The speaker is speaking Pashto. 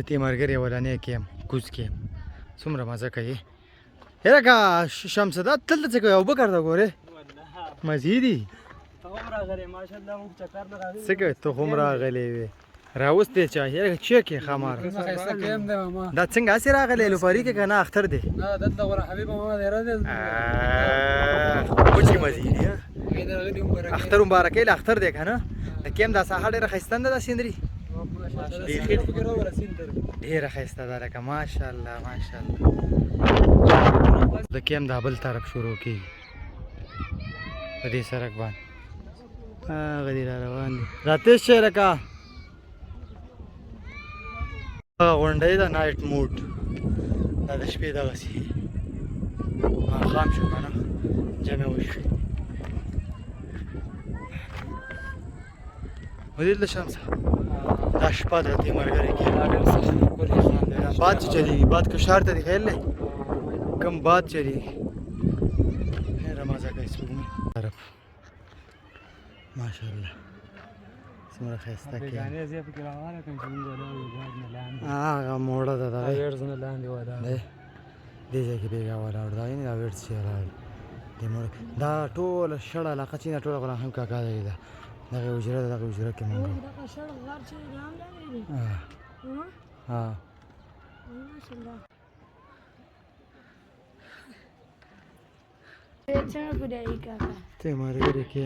تی مرګري ولانه کېم کوز کېم څومره مزه کوي هره کا شمس ده تل څه کوي او بکر دا ګوره مزيدي ته هم راغلی ماشاءالله موږ چکر نه راغلی څه کوي ته هم راغلی وې راوستې چا هره چیک یې خمار دا څنګه اسې راغلی لوپاری کې کنه اختر دی نه دلته غره حبیب ما دی راځي کوچی مزيدي اختر مبارک له اختر دی کنه د کېم دا ساحه ډېره ښایسته ده د سیندري ډېره ښایسته ده لکه ماشاءالله ماشاءالله د کېم دا بل طرف شروع کېږي په دې سړک باندې هغه دی را روان دي راتېز شئ لکه هغه غونډۍ ده نایټ موډ دا د شپې دغسې ماښام شو که نه جمع وشوې ودې شمسه دا شپه ده دې ملګري کې باد چې چلیږي باد کشار ته دی خیال دی کم باد چلیږي ډېره مزه کوي سپوږمۍ طرف ماشاءالله څومره ښایسته کې هغه موړه ده دغه دې ځای کې بېګا ولاړ دا یعنې دا ویټس چې ولاړ دې موړه دا ټوله شړه علاقه چې نه ټوله غلام هم کاکا دی ده دغه حجره ده دغه حجره کې مونږ ها ته مارګری کې